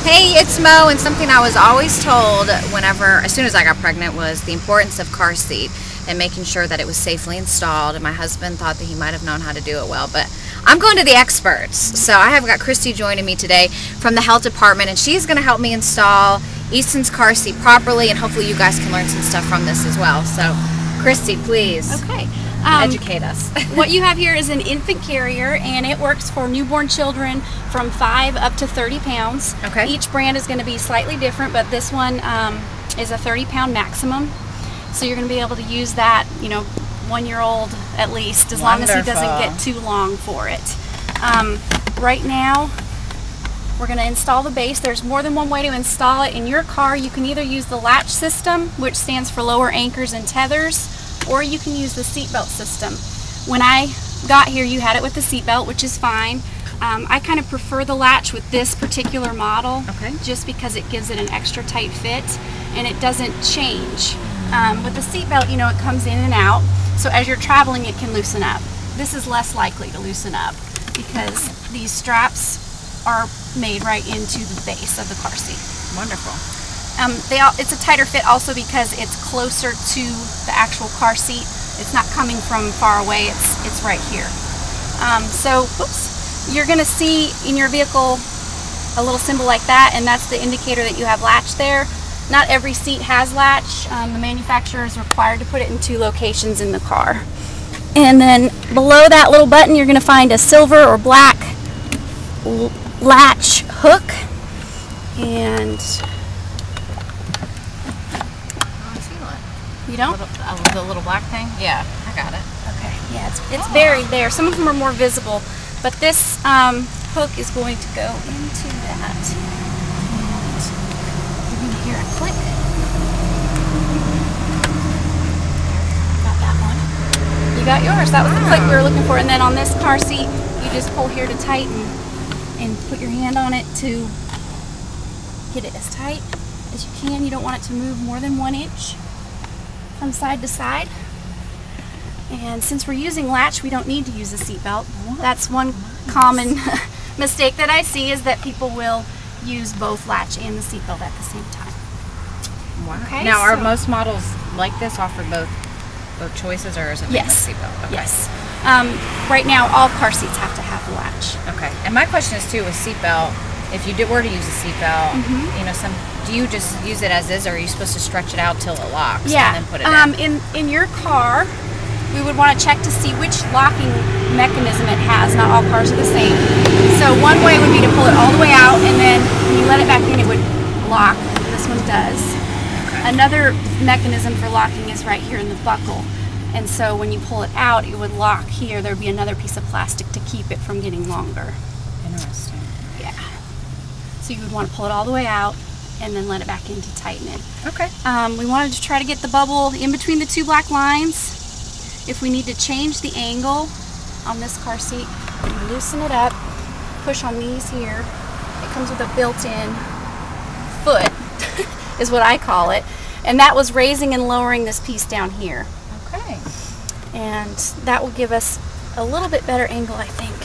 Hey, it's Mo, and something I was always told as soon as I got pregnant was the importance of car seat and making sure that it was safely installed, and my husband thought that he might have known how to do it well, but I'm going to the experts. So I have got Christy joining me today from the health department, and she's going to help me install Easton's car seat properly, and hopefully you guys can learn some stuff from this as well. So Christy, please. Okay. Educate us. What you have here is an infant carrier, and it works for newborn children from 5 up to 30 pounds. Okay. Each brand is going to be slightly different, but this one is a 30-pound maximum. So you're going to be able to use that, 1-year-old at least, as long as he doesn't get too long for it. Right now, we're going to install the base. There's more than one way to install it. In your car, you can either use the latch system, which stands for lower anchors and tethers, or you can use the seatbelt system. When I got here, you had it with the seatbelt, which is fine. I kind of prefer the latch with this particular model, just because it gives it an extra tight fit and it doesn't change. With the seatbelt, it comes in and out, so as you're traveling, it can loosen up. This is less likely to loosen up because these straps are made right into the base of the car seat. Wonderful. It's a tighter fit also because it's closer to the actual car seat. It's not coming from far away, it's right here. You're going to see in your vehicle a little symbol like that, and that's the indicator that you have latch there. Not every seat has latch. The manufacturer is required to put it in 2 locations in the car. And then below that little button, you're going to find a silver or black latch hook. And you don't? The little black thing? Yeah, I got it. Okay, yeah, it's buried there. Some of them are more visible, but this hook is going to go into that. And you're going to hear a click. Got that one. You got yours. That was the click we were looking for. And then on this car seat, you just pull here to tighten and put your hand on it to get it as tight as you can. You don't want it to move more than 1 inch from side to side. And since we're using latch, we don't need to use a seatbelt. That's one common mistake that I see, is that people will use both latch and the seatbelt at the same time. Wow. Okay, now, are most models like this offer both choices, or is it yes? Seatbelt? Okay. Yes. Right now, all car seats have to have the latch. Okay. And my question is too, with seatbelt, if you were to use a seatbelt, do you just use it as is, or are you supposed to stretch it out till it locks and then put it in? In your car, we would want to check to see which locking mechanism it has. Not all cars are the same. So one way would be to pull it all the way out, and then when you let it back in, it would lock. This one does. Okay. Another mechanism for locking is right here in the buckle. And so when you pull it out, it would lock here. There would be another piece of plastic to keep it from getting longer. Interesting. Yeah. So you would want to pull it all the way out and then let it back in to tighten it. Okay. We wanted to try to get the bubble in between the 2 black lines. If we need to change the angle on this car seat, we loosen it up, push on these here. It comes with a built-in foot, is what I call it. And that was raising and lowering this piece down here. Okay. And that will give us a little bit better angle, I think.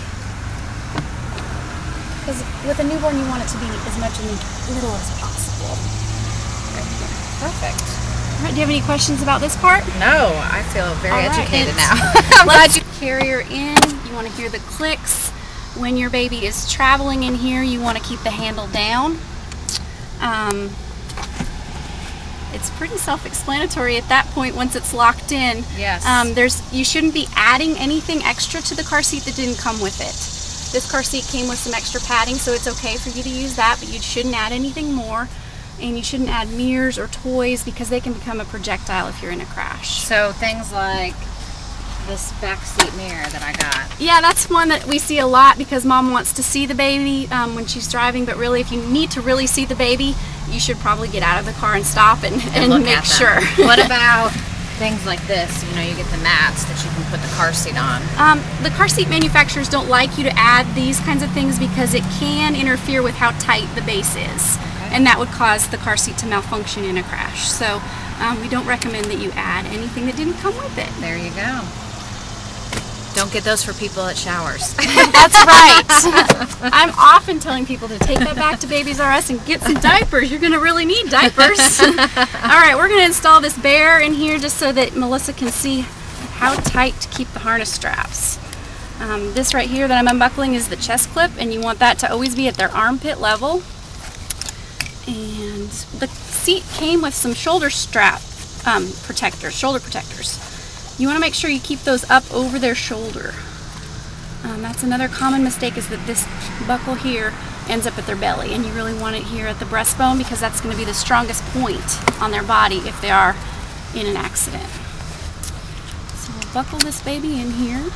Because with a newborn, you want it to be as much in the middle as possible. Right here. Perfect. All right, do you have any questions about this part? No, I feel very educated now. I'm glad you carrier in. You want to hear the clicks. When your baby is traveling in here, you want to keep the handle down. It's pretty self-explanatory at that point once it's locked in. Yes. You shouldn't be adding anything extra to the car seat that didn't come with it. This car seat came with some extra padding, so it's okay for you to use that, but you shouldn't add anything more. And you shouldn't add mirrors or toys because they can become a projectile if you're in a crash. So things like this back seat mirror that I got. Yeah, that's one that we see a lot because mom wants to see the baby when she's driving, but really if you need to really see the baby, you should probably get out of the car and stop and make sure. What about things like this? You get the mats that you can put the car seat on. The car seat manufacturers don't like you to add these kinds of things because it can interfere with how tight the base is. And that would cause the car seat to malfunction in a crash. So we don't recommend that you add anything that didn't come with it. There you go. Don't get those for people at showers. That's right. I'm often telling people to take that back to Babies R Us and get some diapers. You're going to really need diapers. All right, we're going to install this bear in here just so that Melissa can see how tight to keep the harness straps. This right here that I'm unbuckling is the chest clip, and you want that to always be at their armpit level. And the seat came with some shoulder strap protectors, shoulder protectors. You want to make sure you keep those up over their shoulder. That's another common mistake, is that this buckle here ends up at their belly, and you really want it here at the breastbone because that's going to be the strongest point on their body if they are in an accident. So we'll buckle this baby in here.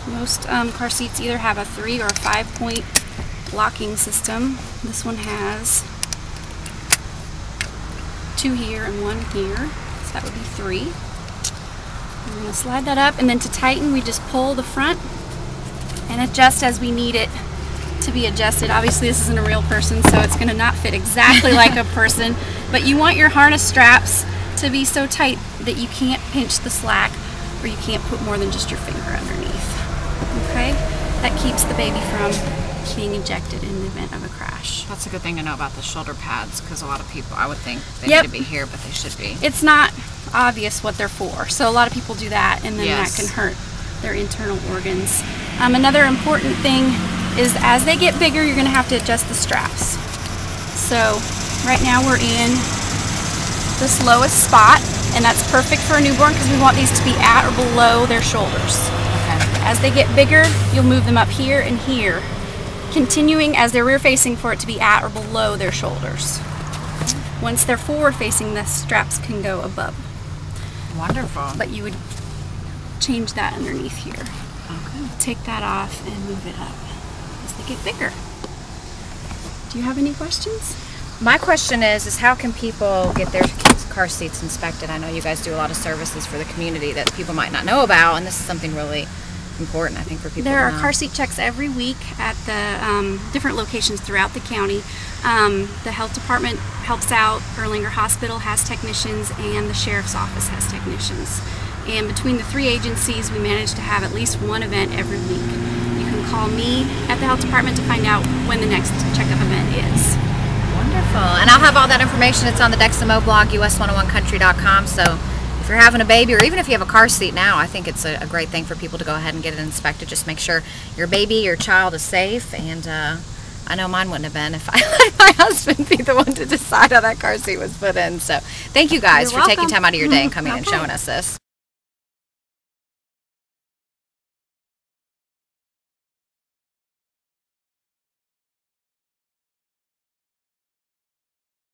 Most car seats either have a 3 or a 5 point locking system. This one has 2 here and 1 here, so that would be 3. I'm going to slide that up, and then to tighten we just pull the front and adjust as we need it to be adjusted. Obviously this isn't a real person, so it's going to not fit exactly like a person, but you want your harness straps to be so tight that you can't pinch the slack, or you can't put more than just your finger underneath. Okay? That keeps the baby from being ejected in the event of a crash. That's a good thing to know about the shoulder pads, because a lot of people, I would think they need to be here, but they should be. It's not obvious what they're for, so a lot of people do that, and then that can hurt their internal organs. Another important thing is as they get bigger, you're going to have to adjust the straps. So right now we're in this lowest spot, and that's perfect for a newborn because we want these to be at or below their shoulders. Okay. As they get bigger, you'll move them up here and here, continuing as they're rear facing for it to be at or below their shoulders. Once they're forward facing, the straps can go above. Wonderful. But you would change that underneath here. Okay. Take that off and move it up as they get bigger. Do you have any questions? My question is how can people get their kids' car seats inspected? I know you guys do a lot of services for the community that people might not know about, and this is something really important, I think, for people There to are know. car seat checks every week at the different locations throughout the county. The health department helps out, Erlanger Hospital has technicians, and the sheriff's office has technicians. And between the 3 agencies, we manage to have at least one event every week. You can call me at the health department to find out when the next checkup event is. Wonderful. And I'll have all that information. It's on the Dexamo blog, us101country.com. So if you're having a baby, or even if you have a car seat now, I think it's a great thing for people to go ahead and get it inspected. Just make sure your baby, your child is safe. And I know mine wouldn't have been if I let my husband be the one to decide how that car seat was put in. So thank you guys for taking time out of your day and coming and showing us this.